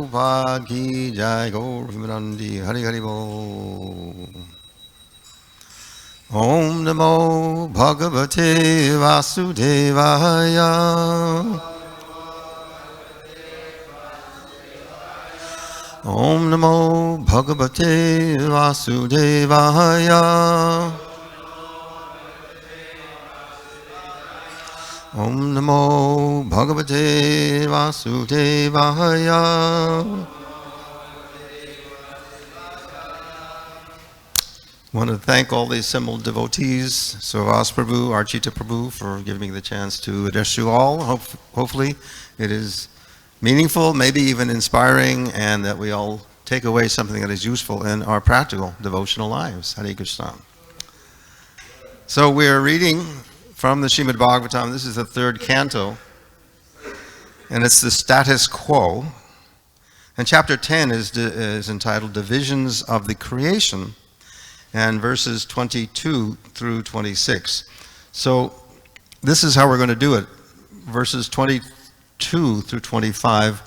Prabhupada ki jai, Gaur Vimanandi, Hari Hari Bo. Om Namo Bhagavate Vasudevaya. Om Namo Bhagavate Vasudevaya. Om Namo Bhagavate Vasudevaya. I want to thank all the assembled devotees, Suvas Prabhu, Archita Prabhu, for giving me the chance to address you all. Hopefully it is meaningful, maybe even inspiring, and that we all take away something that is useful in our practical devotional lives. Hare Krishna. So we are reading from the Srimad Bhagavatam. This is the third canto, and it's the status quo. And chapter 10 is entitled Divisions of the Creation, and verses 22 through 26. So this is how we're going to do it. Verses 22 through 25,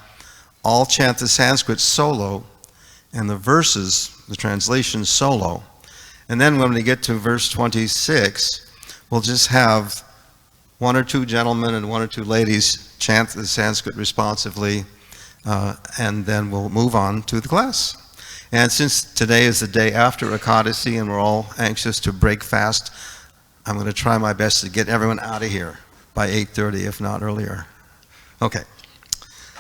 all chant the Sanskrit solo, and the verses, the translation solo. And then when we get to verse 26, we'll just have one or two gentlemen and one or two ladies chant the Sanskrit responsively, and then we'll move on to the class. And since today is the day after Ekadasi and we're all anxious to break fast, I'm going to try my best to get everyone out of here by 8:30, if not earlier. Okay.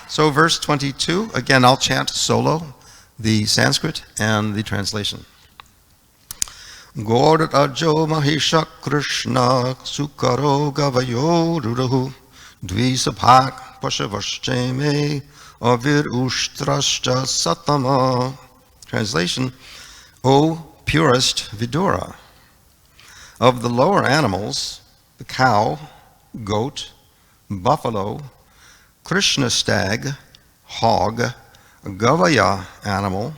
So verse 22, again, I'll chant solo, the Sanskrit and the translation. Gaurajo Mahisha Krishna Sukaro Gavayo Rudahu Dvisapak Pashavashcheme Avir Ushtrascha Satama. Translation, O purest Vidura, of the lower animals, the cow, goat, buffalo, Krishna stag, hog, Gavaya animal,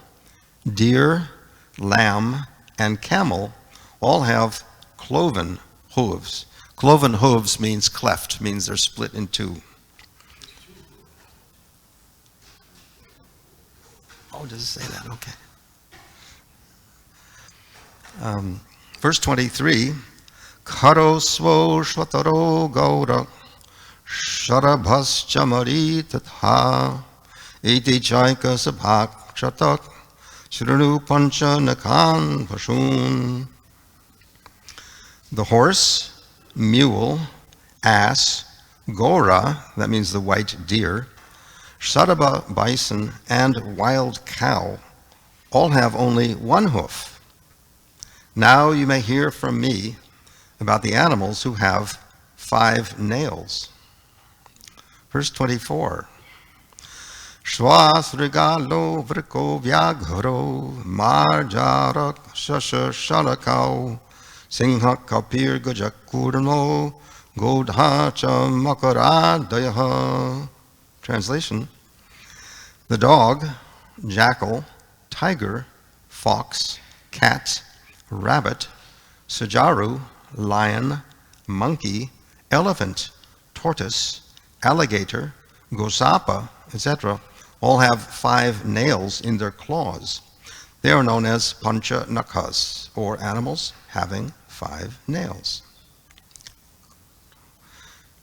deer, lamb, and camel all have cloven hooves. Cloven hooves means cleft, means they're split in two. Oh, does it say that? Okay. Verse 23, Karo svo shvataro gaura sharabhascha maritatha iti chaika sabhak chatak shranu pancha nakan pashun. The horse, mule, ass, gora, that means the white deer, Saraba bison, and wild cow all have only one hoof. Now you may hear from me about the animals who have 5 nails. Verse 24. Shwas regalo vriko vyagharo marjarak shasha shalakau singha kapir gajakurno godhacha makaradaya. Translation, the dog, jackal, tiger, fox, cat, rabbit, sajaru, lion, monkey, elephant, tortoise, alligator, gosapa, etc. all have 5 nails in their claws. They are known as pancha nakas, or animals having 5 nails.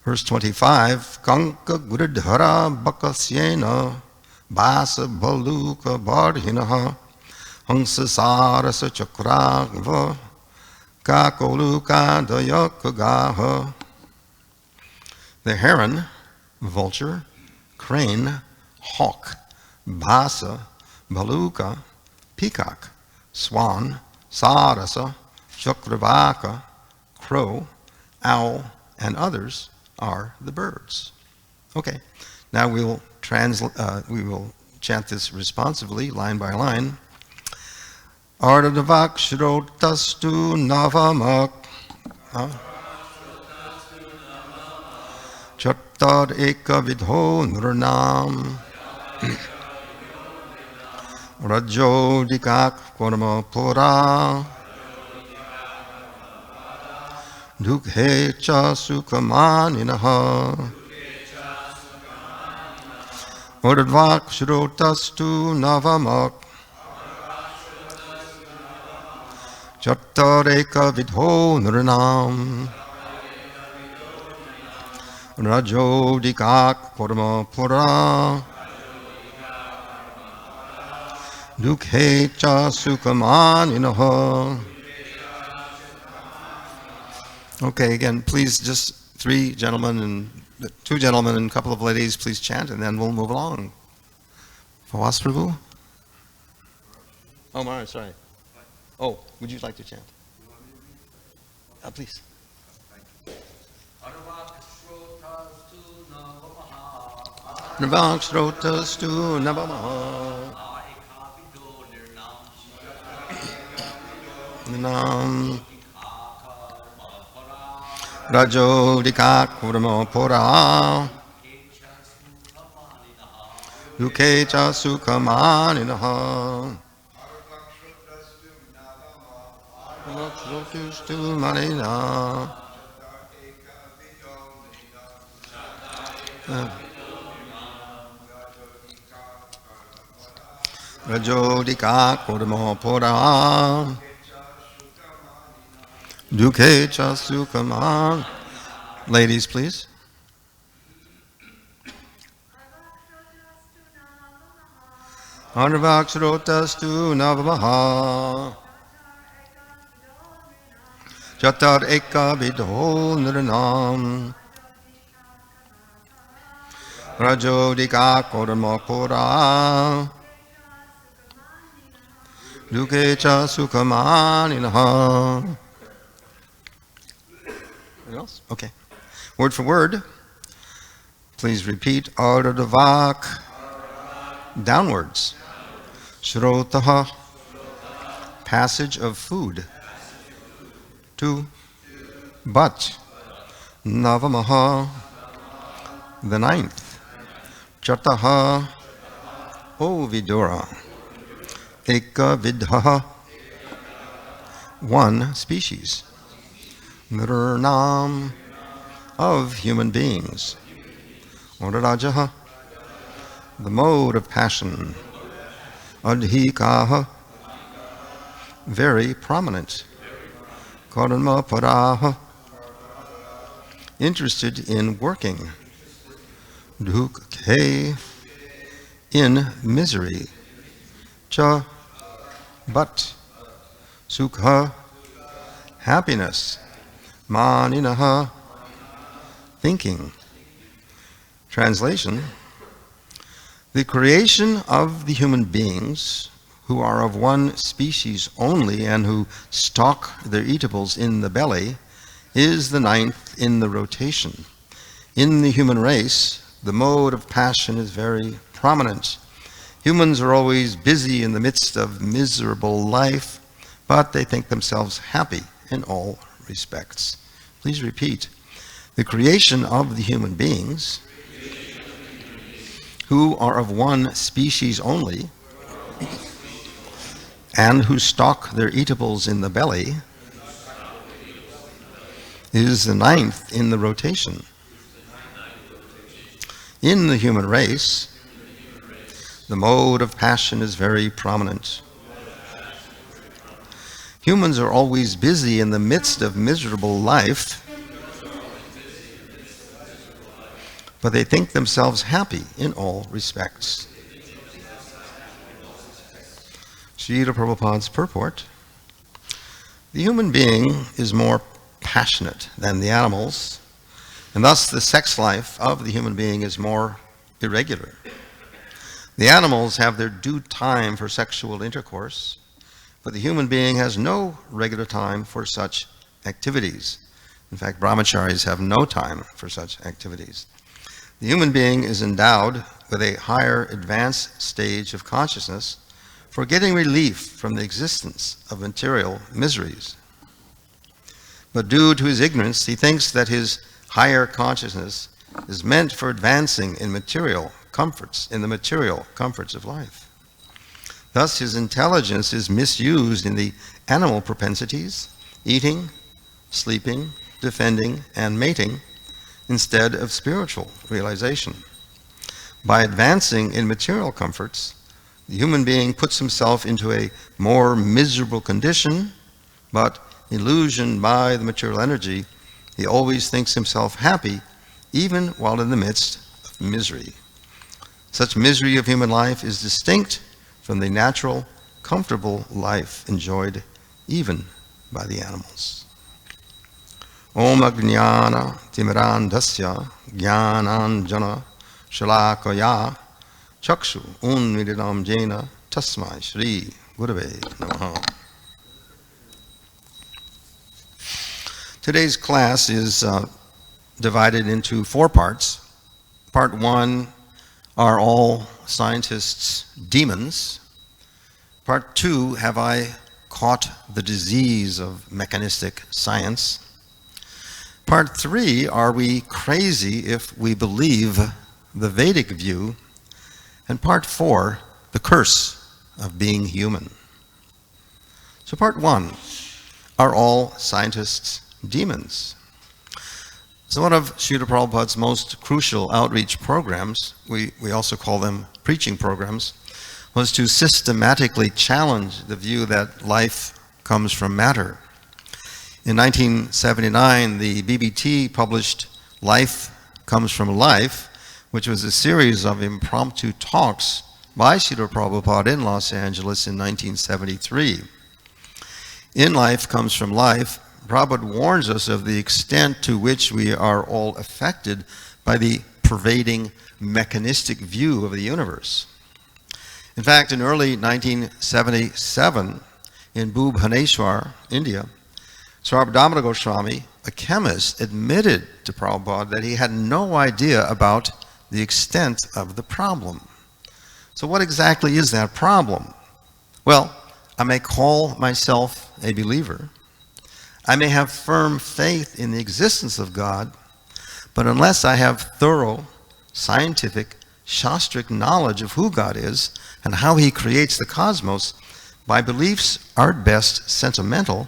Verse 25, Kanka Gudhara Bakasyena Basa Baluka Bardhinaha Hangsasarasa Chakragva Kakoluka Dayakagaha. The heron, vulture, crane, hawk, basa, baluka, peacock, swan, sarasa, chakravaka, crow, owl, and others are the birds. Okay, now we will chant this responsively, line by line. Ardavak shrotastu navamak Chattar eka vidho nurnam Rajo dikak korma pura Dukhe cha sukhamaninaha Urdvak shrotastu navamak. Chattareka vidho nirnam. Rajodikak kurma pura. Dukhe cha sukhamaninaha. Okay, again, please, just two gentlemen and a couple of ladies, please chant, and then we'll move along. Vawas Prabhu? Oh, Mara, sorry. Oh, would you like to chant? Please. Nirvak Shrotastu Navamaha. Nam Rajo Dikak Kurma Pora. Duke Cha Sukhamaninaha. Shrotastu Manina. Rajodika Kurma Pora. Duke Cha Sukhaman. Ladies, please. Anurvak Shrotastu Navamaha. Chatar Eka Vidho Nirnam. Rajodika Kurma Pora. Duke Cha Sukhamaninaha. Anything else? Okay. Word for word. Please repeat. Ardavak. Downwards. Shrotaha. Passage of food. To. But. Navamaha. The ninth. Chataha. O Vidura. Eka Vidha. One species. Nirnam. Of human beings. Rajaha. The mode of passion. Adhikaha. Very prominent. Karma paraha. Interested in working. Dukhe. In misery. Cha. But. Sukha. Happiness. Maninaha. Thinking. Translation. The creation of the human beings who are of one species only and who stock their eatables in the belly is the ninth in the rotation. In the human race, the mode of passion is very prominent. Humans are always busy in the midst of miserable life, but they think themselves happy in all respects. Please repeat. The creation of the human beings who are of one species only and who stock their eatables in the belly is the ninth in the rotation. In the human race, the mode of passion is very prominent. Humans are always busy in the midst of miserable life, but they think themselves happy in all respects. Srila Prabhupada's purport. The human being is more passionate than the animals, and thus the sex life of the human being is more irregular. The animals have their due time for sexual intercourse, but the human being has no regular time for such activities. In fact, brahmacharis have no time for such activities. The human being is endowed with a higher advanced stage of consciousness for getting relief from the existence of material miseries. But due to his ignorance, he thinks that his higher consciousness is meant for advancing in material comforts, in the material comforts of life. Thus, his intelligence is misused in the animal propensities, eating, sleeping, defending, and mating, instead of spiritual realization. By advancing in material comforts, the human being puts himself into a more miserable condition, but illusioned by the material energy, he always thinks himself happy, even while in the midst of misery. Such misery of human life is distinct from the natural, comfortable life enjoyed even by the animals. Om Ajnana Timirandasya Jnananjana Shalakaya Chakshu Unmidam Jena Tasmai Shri Gurave Namaha. Today's class is divided into 4 parts. Part 1, are all scientists demons? Part 2, have I caught the disease of mechanistic science? Part 3, are we crazy if we believe the Vedic view? And Part 4, the curse of being human. So Part 1, are all scientists demons? So one of Srila Prabhupada's most crucial outreach programs, we also call them preaching programs, was to systematically challenge the view that life comes from matter. In 1979, the BBT published Life Comes from Life, which was a series of impromptu talks by Srila Prabhupada in Los Angeles in 1973. In Life Comes from Life, Prabhupada warns us of the extent to which we are all affected by the pervading mechanistic view of the universe. In fact, in early 1977, in Bhubaneswar, India, Sarvabhauma Goswami, a chemist, admitted to Prabhupada that he had no idea about the extent of the problem. So what exactly is that problem? Well, I may call myself a believer. I may have firm faith in the existence of God, but unless I have thorough, scientific, shastric knowledge of who God is and how he creates the cosmos, my beliefs are at best sentimental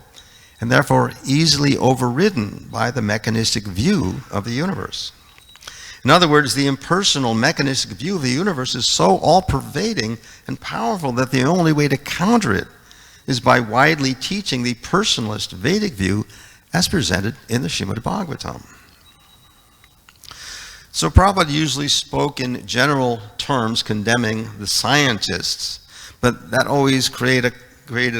and therefore easily overridden by the mechanistic view of the universe. In other words, the impersonal mechanistic view of the universe is so all-pervading and powerful that the only way to counter it is by widely teaching the personalist Vedic view as presented in the Srimad Bhagavatam. So Prabhupada usually spoke in general terms condemning the scientists, but that always created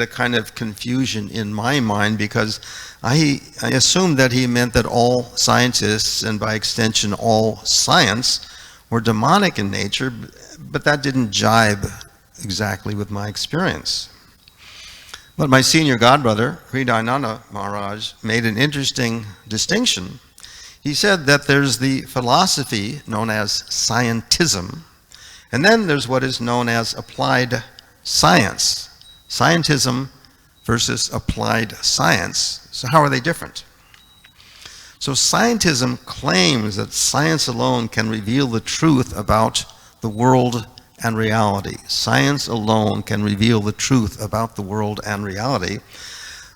a kind of confusion in my mind because I assumed that he meant that all scientists, and by extension all science, were demonic in nature, but that didn't jibe exactly with my experience. But my senior godbrother, Hridayananda Maharaj, made an interesting distinction. He said that there's the philosophy known as scientism, and then there's what is known as applied science. Scientism versus applied science. So how are they different? So scientism claims that science alone can reveal the truth about the world and reality. Science alone can reveal the truth about the world and reality.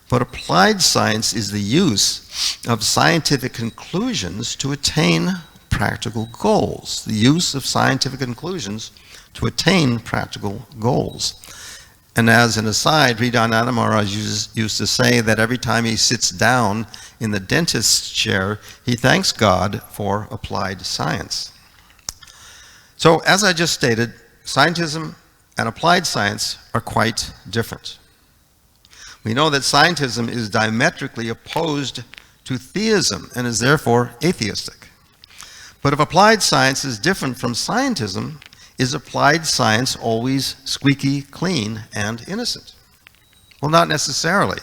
But applied science is the use of scientific conclusions to attain practical goals. The use of scientific conclusions to attain practical goals. And as an aside, Hridayananda Maharaj used to say that every time he sits down in the dentist's chair, he thanks God for applied science. So as I just stated, scientism and applied science are quite different. We know that scientism is diametrically opposed to theism and is therefore atheistic. But if applied science is different from scientism, is applied science always squeaky clean and innocent? Well, not necessarily.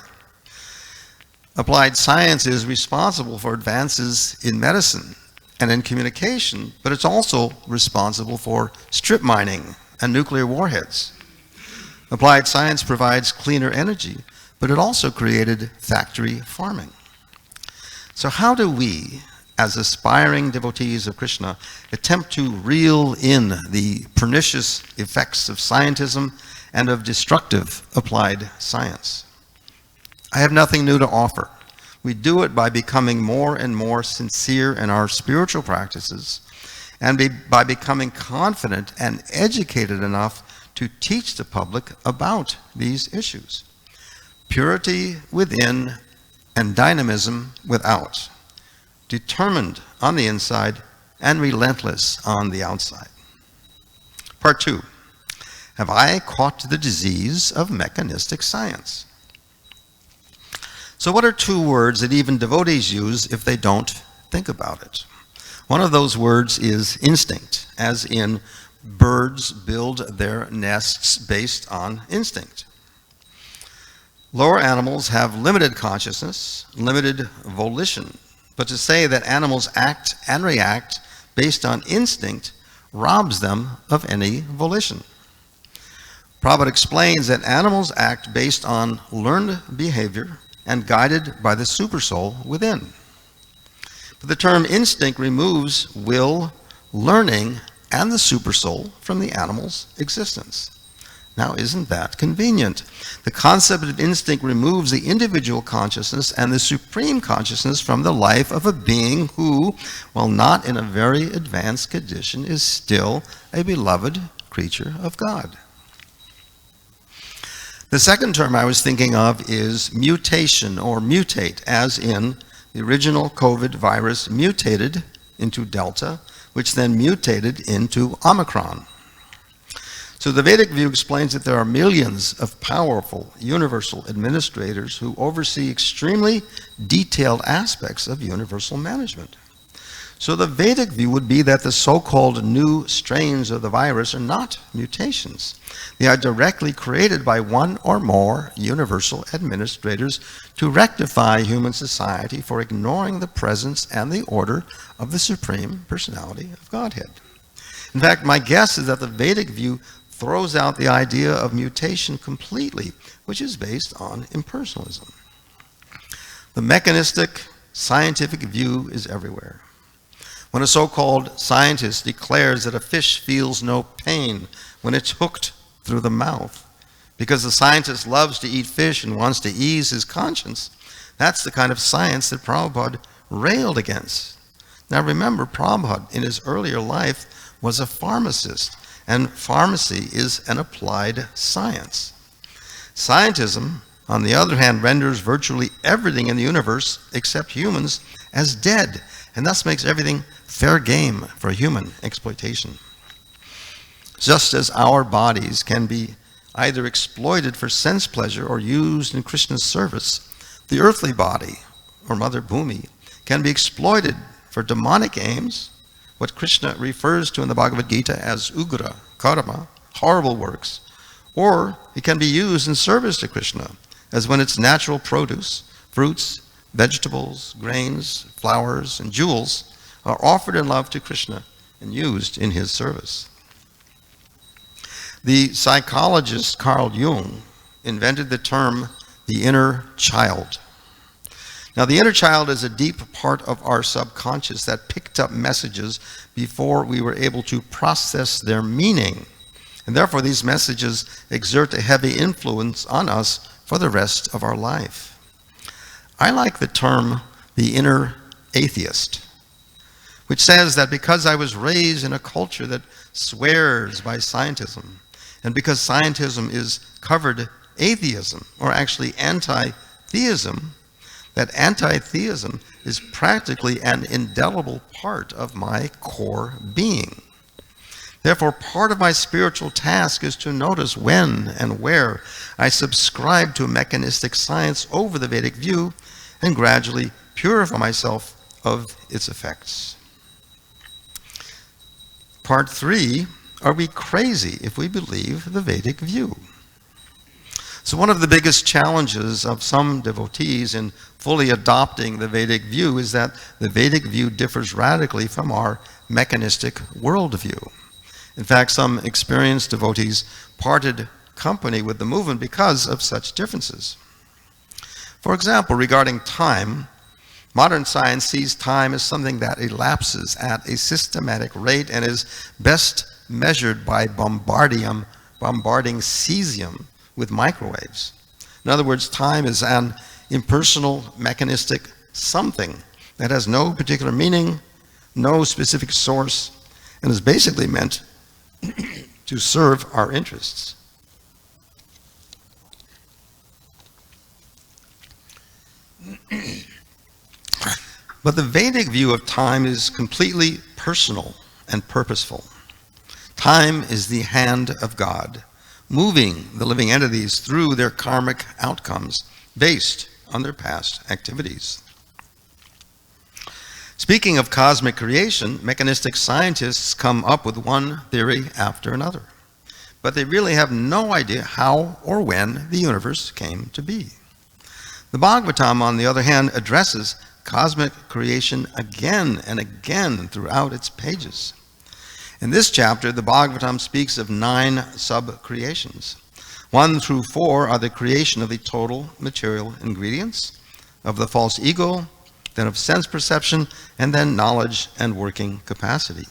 Applied science is responsible for advances in medicine and in communication, but it's also responsible for strip mining and nuclear warheads. Applied science provides cleaner energy, but it also created factory farming. So how do we, as aspiring devotees of Krishna, attempt to reel in the pernicious effects of scientism and of destructive applied science? I have nothing new to offer. We do it by becoming more and more sincere in our spiritual practices and by becoming confident and educated enough to teach the public about these issues. Purity within and dynamism without. Determined on the inside and relentless on the outside. Part 2. Have I caught the disease of mechanistic science? So what are two words that even devotees use if they don't think about it? One of those words is instinct, as in birds build their nests based on instinct. Lower animals have limited consciousness, limited volition, but to say that animals act and react based on instinct robs them of any volition. Prabhupada explains that animals act based on learned behavior and guided by the supersoul within. But the term instinct removes will, learning, and the supersoul from the animal's existence. Now, isn't that convenient? The concept of instinct removes the individual consciousness and the supreme consciousness from the life of a being who, while not in a very advanced condition, is still a beloved creature of God. The second term I was thinking of is mutation or mutate, as in the original COVID virus mutated into Delta, which then mutated into Omicron. So the Vedic view explains that there are millions of powerful universal administrators who oversee extremely detailed aspects of universal management. So the Vedic view would be that the so-called new strains of the virus are not mutations. They are directly created by one or more universal administrators to rectify human society for ignoring the presence and the order of the Supreme Personality of Godhead. In fact, my guess is that the Vedic view throws out the idea of mutation completely, which is based on impersonalism. The mechanistic, scientific view is everywhere. When a so-called scientist declares that a fish feels no pain when it's hooked through the mouth, because the scientist loves to eat fish and wants to ease his conscience, that's the kind of science that Prabhupada railed against. Now remember, Prabhupada in his earlier life was a pharmacist, and pharmacy is an applied science. Scientism, on the other hand, renders virtually everything in the universe except humans as dead, and thus makes everything fair game for human exploitation. Just as our bodies can be either exploited for sense pleasure or used in Krishna's service, the earthly body, or Mother Bhumi, can be exploited for demonic aims, what Krishna refers to in the Bhagavad Gita as ugra, karma, horrible works, or it can be used in service to Krishna, as when its natural produce, fruits, vegetables, grains, flowers, and jewels are offered in love to Krishna and used in his service. The psychologist Carl Jung invented the term the inner child. Now, the inner child is a deep part of our subconscious that picked up messages before we were able to process their meaning. And therefore, these messages exert a heavy influence on us for the rest of our life. I like the term the inner atheist, which says that because I was raised in a culture that swears by scientism, and because scientism is covered atheism, or actually anti-theism, that anti-theism is practically an indelible part of my core being. Therefore, part of my spiritual task is to notice when and where I subscribe to mechanistic science over the Vedic view and gradually purify myself of its effects. Part 3, are we crazy if we believe the Vedic view? So one of the biggest challenges of some devotees in fully adopting the Vedic view is that the Vedic view differs radically from our mechanistic worldview. In fact, some experienced devotees parted company with the movement because of such differences. For example, regarding time, modern science sees time as something that elapses at a systematic rate and is best measured by bombarding cesium with microwaves. In other words, time is an impersonal, mechanistic something that has no particular meaning, no specific source, and is basically meant to serve our interests. But the Vedic view of time is completely personal and purposeful. Time is the hand of God, moving the living entities through their karmic outcomes based on their past activities. Speaking of cosmic creation, mechanistic scientists come up with one theory after another, but they really have no idea how or when the universe came to be. The Bhagavatam, on the other hand, addresses cosmic creation again and again throughout its pages. In this chapter, the Bhagavatam speaks of 9 sub-creations. 1 through 4 are the creation of the total material ingredients, of the false ego, then of sense perception, and then knowledge and working capacity.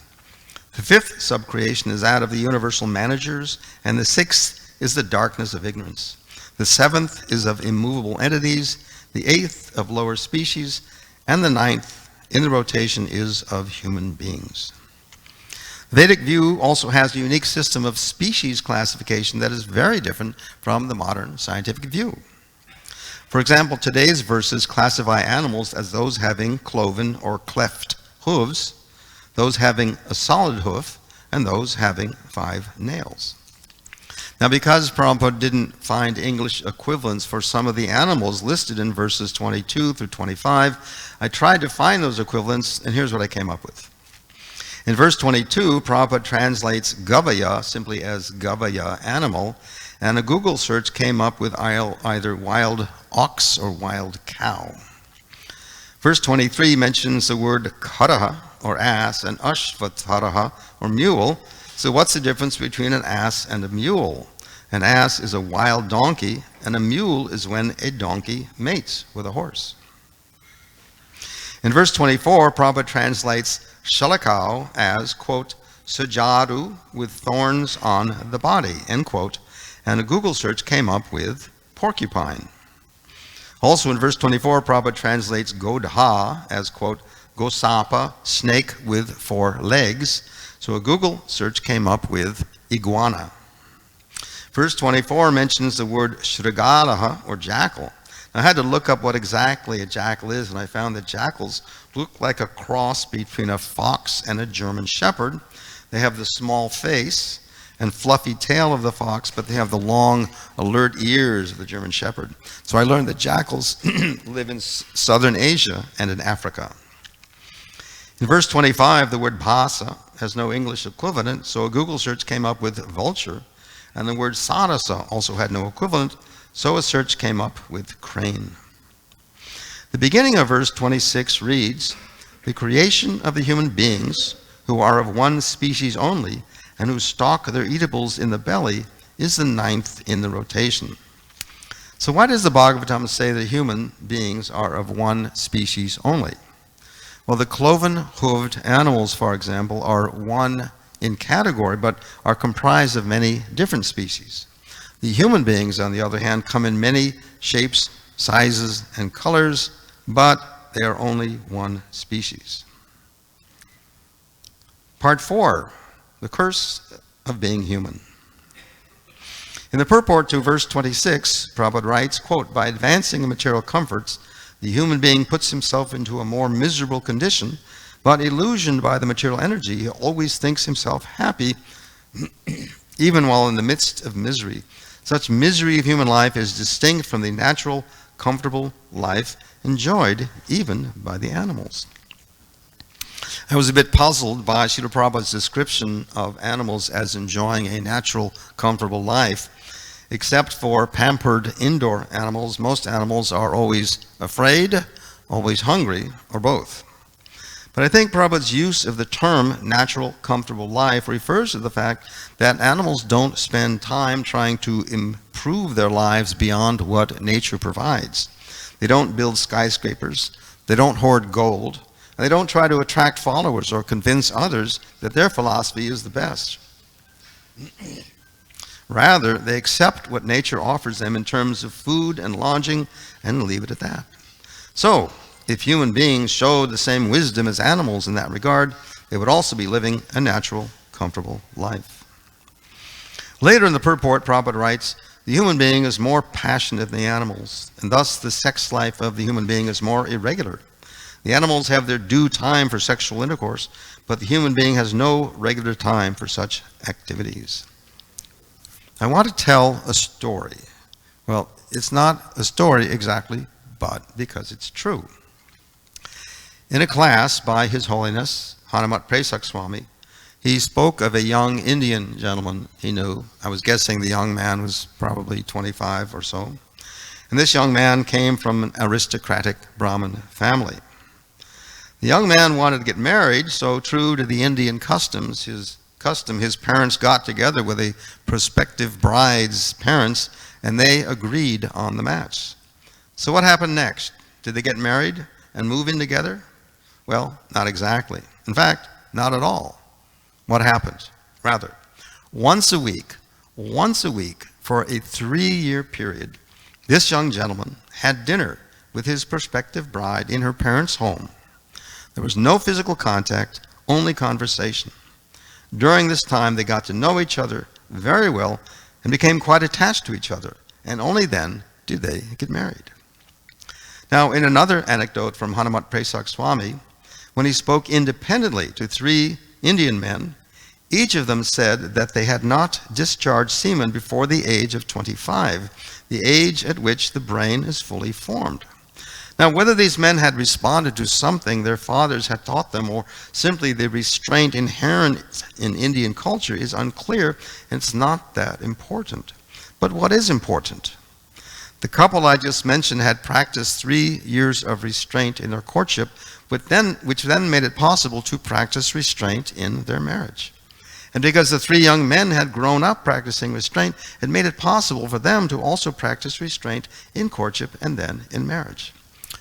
The 5th sub-creation is that of the universal managers, and the 6th is the darkness of ignorance. The 7th is of immovable entities, the 8th of lower species, and the 9th in the rotation is of human beings. The Vedic view also has a unique system of species classification that is very different from the modern scientific view. For example, today's verses classify animals as those having cloven or cleft hooves, those having a solid hoof, and those having 5 nails. Now, because Prabhupada didn't find English equivalents for some of the animals listed in verses 22 through 25, I tried to find those equivalents, and here's what I came up with. In verse 22, Prabhupada translates Gavaya simply as Gavaya animal, and a Google search came up with either wild ox or wild cow. Verse 23 mentions the word Karaha, or ass, and Ashvataraha, or mule. So what's the difference between an ass and a mule? An ass is a wild donkey, and a mule is when a donkey mates with a horse. In verse 24, Prabhupada translates Shalakau as, quote, Sajadu with thorns on the body, end quote, and a Google search came up with porcupine. Also in verse 24, Prabhupada translates Godha as, quote, Gosapa, snake with 4 legs, so a Google search came up with iguana. Verse 24 mentions the word Shrigalaha, or jackal. I had to look up what exactly a jackal is, and I found that jackals look like a cross between a fox and a German shepherd. They have the small face and fluffy tail of the fox, but they have the long, alert ears of the German shepherd. So I learned that jackals live in southern Asia and in Africa. In verse 25, the word bhasa has no English equivalent, so a Google search came up with vulture, and the word sarasa also had no equivalent, so a search came up with crane. The beginning of verse 26 reads, the creation of the human beings, who are of one species only, and who stock their eatables in the belly, is the 9th in the rotation. So why does the Bhagavatam say that human beings are of one species only? Well, the cloven-hooved animals, for example, are one in category, but are comprised of many different species. The human beings, on the other hand, come in many shapes, sizes, and colors, but they are only one species. Part 4, the curse of being human. In the purport to verse 26, Prabhupada writes, quote, by advancing in material comforts, the human being puts himself into a more miserable condition, but illusioned by the material energy, he always thinks himself happy, even while in the midst of misery. Such misery of human life is distinct from the natural, comfortable life enjoyed even by the animals. I was a bit puzzled by Srila Prabhupada's description of animals as enjoying a natural, comfortable life. Except for pampered indoor animals, most animals are always afraid, always hungry, or both. But I think Prabhupada's use of the term natural, comfortable life refers to the fact that animals don't spend time trying to improve their lives beyond what nature provides. They don't build skyscrapers, they don't hoard gold, and they don't try to attract followers or convince others that their philosophy is the best. Rather, they accept what nature offers them in terms of food and lodging and leave it at that. So, if human beings show the same wisdom as animals in that regard, they would also be living a natural, comfortable life. Later in the purport, Prabhupada writes, the human being is more passionate than the animals, and thus the sex life of the human being is more irregular. The animals have their due time for sexual intercourse, but the human being has no regular time for such activities. I want to tell a story. Well, it's not a story exactly, but because it's true. In a class by His Holiness, Hanumat Presak Swami, he spoke of a young Indian gentleman he knew. I was guessing the young man was probably 25 or so. And this young man came from an aristocratic Brahmin family. The young man wanted to get married, so true to the Indian customs, his parents got together with a prospective bride's parents, and they agreed on the match. So what happened next? Did they get married and move in together? Well, not exactly. In fact, not at all. What happened? Rather, once a week for a 3-year period, this young gentleman had dinner with his prospective bride in her parents' home. There was no physical contact, only conversation. During this time, they got to know each other very well and became quite attached to each other, and only then did they get married. Now, in another anecdote from Hanumat Presak Swami, when he spoke independently to 3 Indian men, each of them said that they had not discharged semen before the age of 25, the age at which the brain is fully formed. Now, whether these men had responded to something their fathers had taught them or simply the restraint inherent in Indian culture is unclear, and it's not that important. But what is important? The couple I just mentioned had practiced 3 years of restraint in their courtship, which then made it possible to practice restraint in their marriage. And because the 3 young men had grown up practicing restraint, it made it possible for them to also practice restraint in courtship and then in marriage.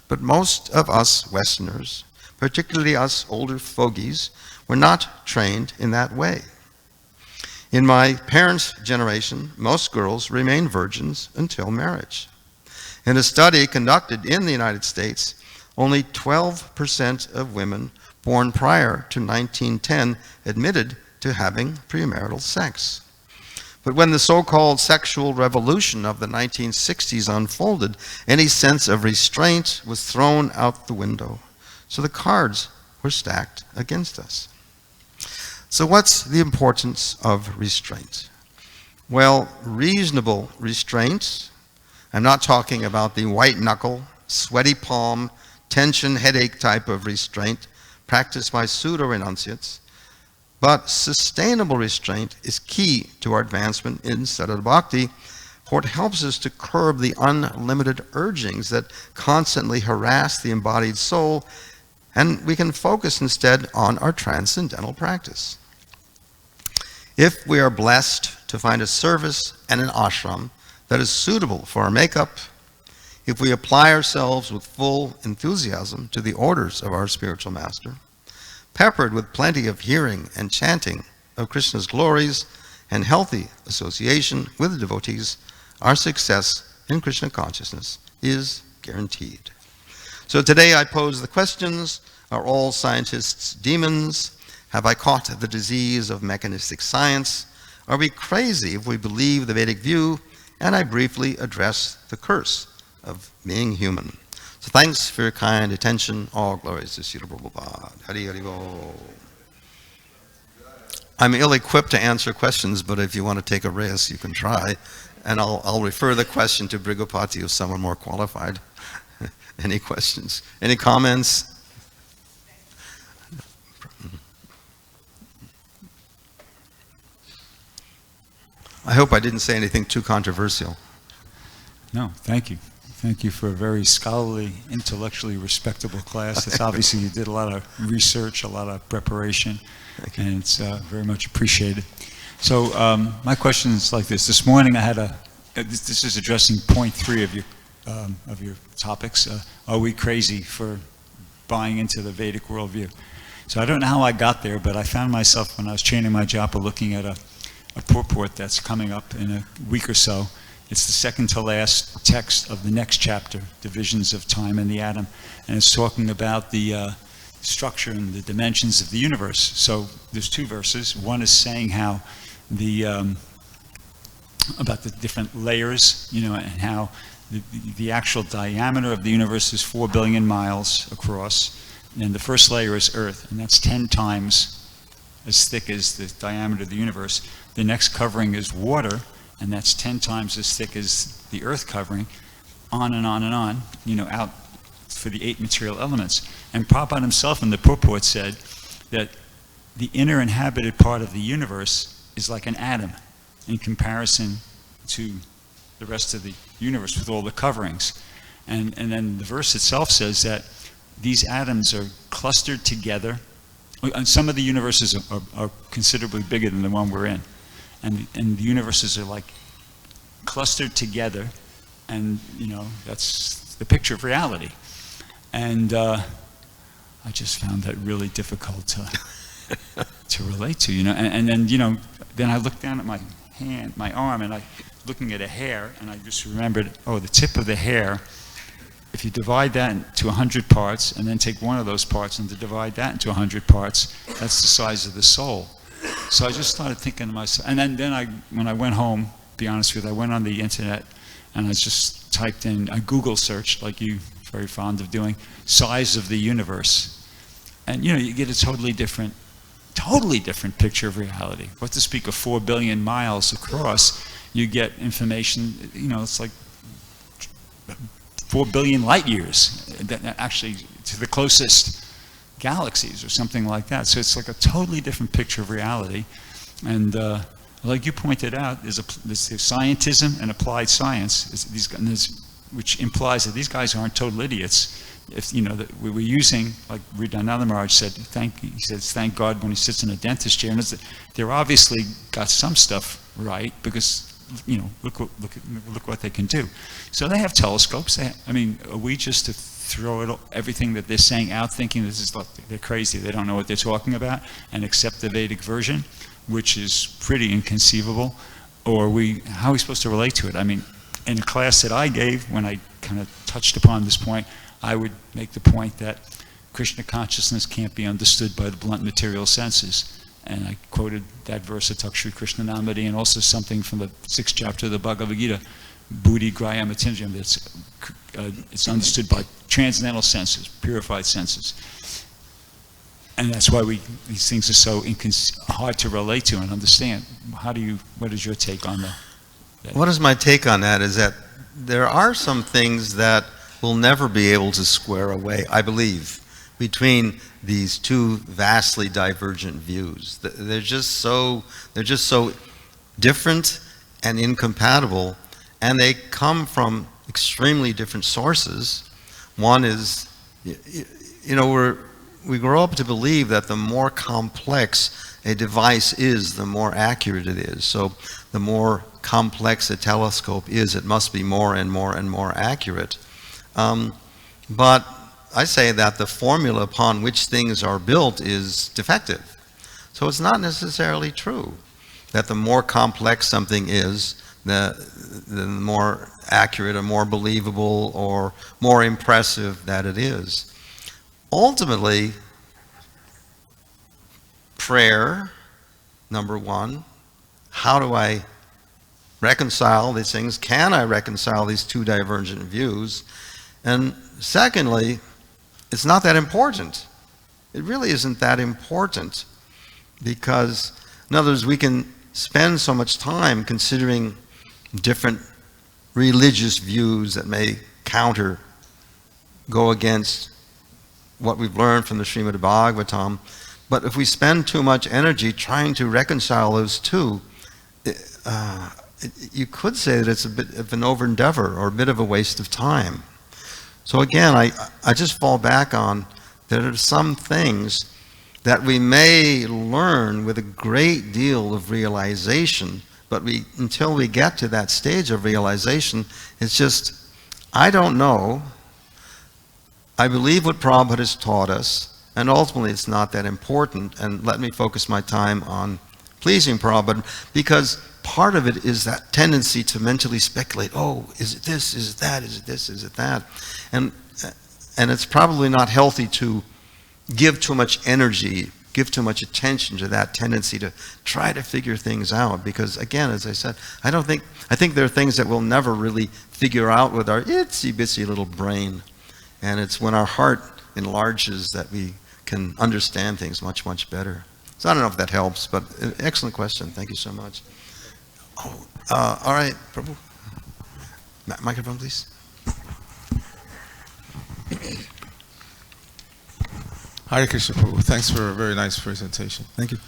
But most of us Westerners, particularly us older fogies, were not trained in that way. In my parents' generation, most girls remained virgins until marriage. In a study conducted in the United States, only 12% of women born prior to 1910 admitted to having premarital sex. But when the so-called sexual revolution of the 1960s unfolded, any sense of restraint was thrown out the window. So the cards were stacked against us. So what's the importance of restraint? Well, reasonable restraint, I'm not talking about the white knuckle, sweaty palm, tension, headache type of restraint practiced by pseudo-renunciates, but sustainable restraint is key to our advancement in Sadhana Bhakti, for it helps us to curb the unlimited urgings that constantly harass the embodied soul, and we can focus instead on our transcendental practice. If we are blessed to find a service and an ashram that is suitable for our makeup, if we apply ourselves with full enthusiasm to the orders of our spiritual master, peppered with plenty of hearing and chanting of Krishna's glories and healthy association with the devotees, our success in Krishna consciousness is guaranteed. So today I pose the questions: are all scientists demons? Have I caught the disease of mechanistic science? Are we crazy if we believe the Vedic view? And I briefly address the curse of being human. So thanks for your kind attention. All glories to Srila Prabhupada. Hari Hari Bol. I'm ill-equipped to answer questions, but if you want to take a risk, you can try. And I'll refer the question to Brigopati, or someone more qualified. Any questions? Any comments? I hope I didn't say anything too controversial. No, thank you. Thank you for a very scholarly, intellectually respectable class. It's obviously you did a lot of research, a lot of preparation, and it's very much appreciated. So my question is like this. This morning I had this is addressing point 3 of your topics. Are we crazy for buying into the Vedic worldview? So I don't know how I got there, but I found myself when I was chaining my japa looking at a purport that's coming up in a week or so. It's the second to last text of the next chapter, Divisions of Time and the Atom, and it's talking about the structure and the dimensions of the universe. So there's two verses. One is saying how about the different layers, and how the actual diameter of the universe is 4 billion miles across, and the first layer is Earth, and that's 10 times as thick as the diameter of the universe. The next covering is water, and that's 10 times as thick as the Earth covering, on and on and on, out for the 8 material elements. And Prabhupada himself in the purport said that the inner inhabited part of the universe is like an atom in comparison to the rest of the universe with all the coverings. And then the verse itself says that these atoms are clustered together. And some of the universes are considerably bigger than the one we're in. And the universes are like clustered together, and that's the picture of reality. And I just found that really difficult to relate to, and then then I looked down at my hand, my arm, and I looking at a hair, and I just remembered, the tip of the hair, if you divide that into 100 parts and then take one of those parts and to divide that into 100 parts, that's the size of the soul. So I just started thinking to myself, and then when I went home, to be honest with you, I went on the internet and I just typed in, I Google searched, like you very fond of doing, size of the universe. And you get a totally different picture of reality. What to speak of 4 billion miles across, you get information, it's like 4 billion light years, actually to the closest galaxies or something like that. So it's like a totally different picture of reality. And like you pointed out, there's scientism and applied science, which implies that these guys aren't total idiots. If that we were using, like Ridananda Maharaj said, he says, thank God when he sits in a dentist chair. And they're obviously got some stuff right, because look what they can do. So they have telescopes. Are we just to throw everything that they're saying out, thinking they're crazy, they don't know what they're talking about, and accept the Vedic version, which is pretty inconceivable? Or how are we supposed to relate to it? In a class that I gave, when I kind of touched upon this point, I would make the point that Krishna consciousness can't be understood by the blunt material senses. And I quoted that verse of Takshri Krishna Namadi, and also something from the 6th chapter of the Bhagavad Gita, Buddhi Graya Matinjam, it's understood by transcendental senses, purified senses. And that's why these things are so hard to relate to and understand. What is your take on that? What is my take on that is that there are some things that we'll never be able to square away, I believe, between these two vastly divergent views. They're just so different and incompatible, and they come from extremely different sources. One is, we grow up to believe that the more complex a device is, the more accurate it is. So the more complex a telescope is, it must be more and more and more accurate. But I say that the formula upon which things are built is defective. So it's not necessarily true that the more complex something is, the more accurate or more believable or more impressive that it is. Ultimately, prayer, number one, how do I reconcile these things? Can I reconcile these two divergent views? And secondly, it's not that important. It really isn't that important, because, in other words, we can spend so much time considering different religious views that may go against what we've learned from the Srimad Bhagavatam. But if we spend too much energy trying to reconcile those two, you could say that it's a bit of an over-endeavor or a bit of a waste of time. So again, I just fall back on there are some things that we may learn with a great deal of realization, but until we get to that stage of realization, it's just, I don't know. I believe what Prabhupada has taught us, and ultimately it's not that important, and let me focus my time on pleasing Prabhupada, because part of it is that tendency to mentally speculate, is it this, is it that, is it this, is it that? And it's probably not healthy to give too much energy, give too much attention to that tendency to try to figure things out. Because again, as I said, I think there are things that we'll never really figure out with our itsy bitsy little brain. And it's when our heart enlarges that we can understand things much, much better. So I don't know if that helps, but excellent question. Thank you so much. Oh, all right, Prabhu. Microphone, please. Hare Krishna, Prabhu. Thanks for a very nice presentation. Thank you.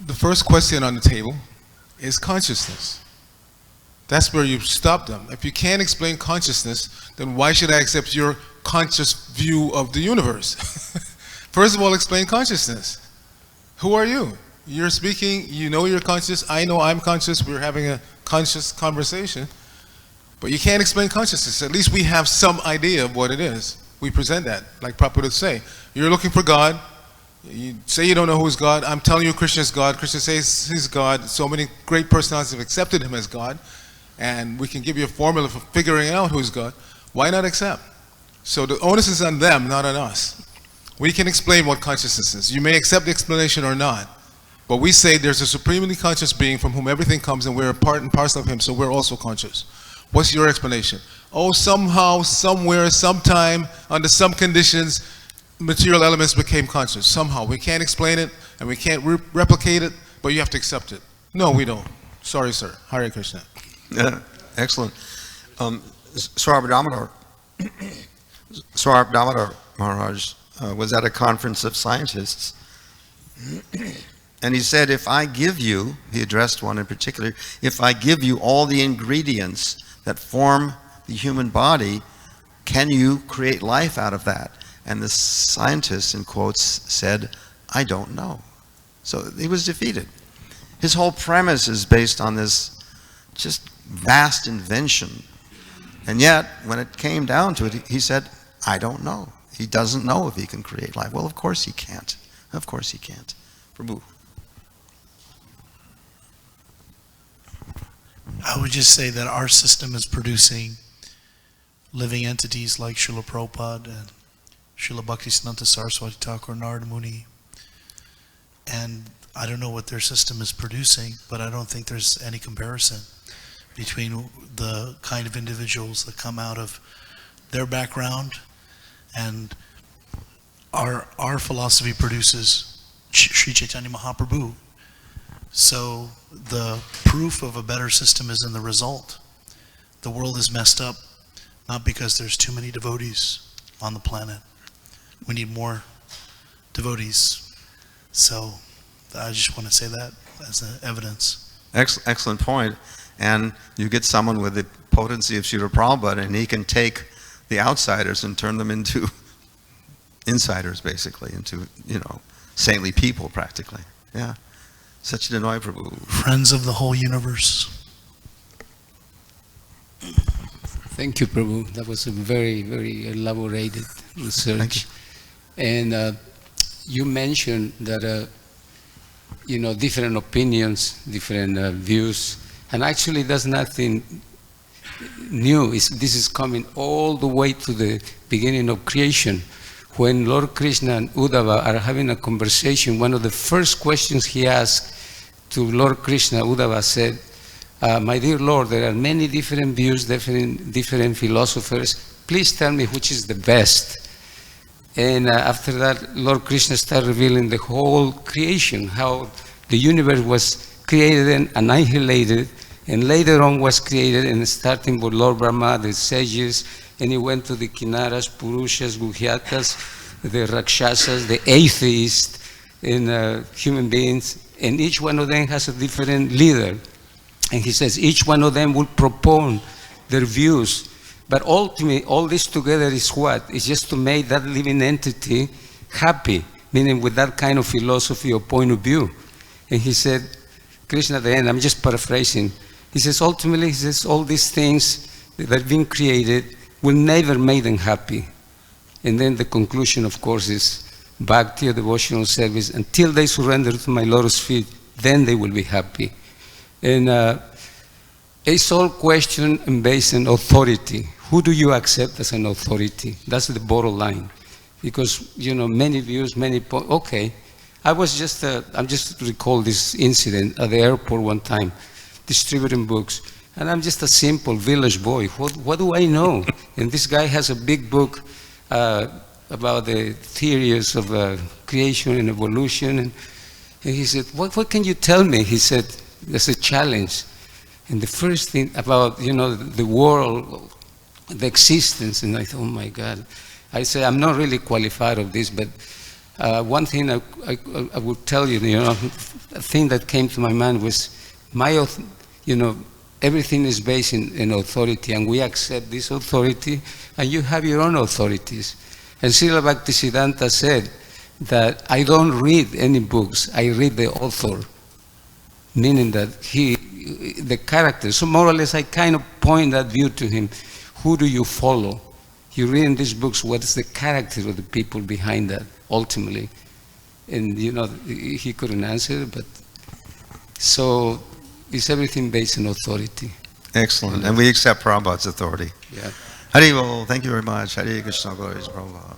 The first question on the table is consciousness. That's where you stop them. If you can't explain consciousness, then why should I accept your conscious view of the universe? First of all, explain consciousness. Who are you? You're speaking, you know you're conscious, I know I'm conscious, we're having a conscious conversation, but you can't explain consciousness. At least we have some idea of what it is. We present that, like Prabhu would say. You're looking for God, you say you don't know who's God, I'm telling you Krishna is God, Krishna says he's God, so many great personalities have accepted him as God, and we can give you a formula for figuring out who's God. Why not accept? So the onus is on them, not on us. We can explain what consciousness is. You may accept the explanation or not, but we say there's a supremely conscious being from whom everything comes, and we're a part and parcel of him, so we're also conscious. What's your explanation? Oh, somehow, somewhere, sometime, under some conditions, material elements became conscious. Somehow. We can't explain it, and we can't replicate it, but you have to accept it. No, we don't. Sorry, sir. Hare Krishna. Excellent. Swarabdamodar Maharaj was at a conference of scientists, and he said, if I give you, he addressed one in particular, if I give you all the ingredients that form the human body, can you create life out of that? And the scientist, in quotes, said, I don't know. So he was defeated. His whole premise is based on this just vast invention. And yet, when it came down to it, he said, I don't know. He doesn't know if he can create life. Well, of course he can't. Of course he can't. Prabhu. I would just say that our system is producing living entities like Srila Prabhupada and Srila Bhaktisiddhanta Saraswati Thakur, Narada Muni. And I don't know what their system is producing, but I don't think there's any comparison between the kind of individuals that come out of their background and our philosophy produces Sri Chaitanya Mahaprabhu. So the proof of a better system is in the result. The world is messed up, not because there's too many devotees on the planet. We need more devotees. So I just want to say that as evidence. Excellent point. And you get someone with the potency of Srila Prabhupada, and he can take the outsiders and turn them into insiders, basically, into, saintly people, practically. Yeah. Satchidananda Prabhu. Friends of the whole universe. Thank you, Prabhu. That was a very, very elaborated research. And you mentioned that, different opinions, different views, and actually that's nothing new. This is coming all the way to the beginning of creation. When Lord Krishna and Uddhava are having a conversation, one of the first questions he asked to Lord Krishna, Uddhava said, my dear Lord, there are many different views, different philosophers. Please tell me which is the best. And after that, Lord Krishna started revealing the whole creation, how the universe was created and annihilated, and later on was created, and starting with Lord Brahma, the sages, and he went to the Kinnaras, Purushas, Guhyatas, the Rakshasas, the atheists, and human beings, and each one of them has a different leader. And he says each one of them will propose their views, but ultimately all this together is what? It's just to make that living entity happy, meaning with that kind of philosophy or point of view. And he said, Krishna at the end, I'm just paraphrasing, he says ultimately, he says all these things that have been created will never make them happy. And then the conclusion, of course, is bhakti or devotional service. Until they surrender to my lotus feet, then they will be happy. And it's all question and based on authority. Who do you accept as an authority? That's the bottom line. because, many views, many points. Okay. I'm just recall this incident at the airport one time, distributing books. And I'm just a simple village boy. What do I know? And this guy has a big book about the theories of creation and evolution. And he said, what can you tell me? He said, there's a challenge. And the first thing about, the world, the existence, and I thought, oh my God. I said, I'm not really qualified of this, but one thing I would tell you, a thing that came to my mind was everything is based in authority, and we accept this authority, and you have your own authorities. And Srila Bhaktisiddhanta said that I don't read any books, I read the author, meaning that the character. So more or less I kind of point that view to him. Who do you follow? You read in these books, what is the character of the people behind that, ultimately? And, he couldn't answer, but so is everything based on authority? Excellent. And we accept Prabhupada's authority. Yeah. Hari Bol, thank you very much. Hare Krishna, glories to Prabhupada.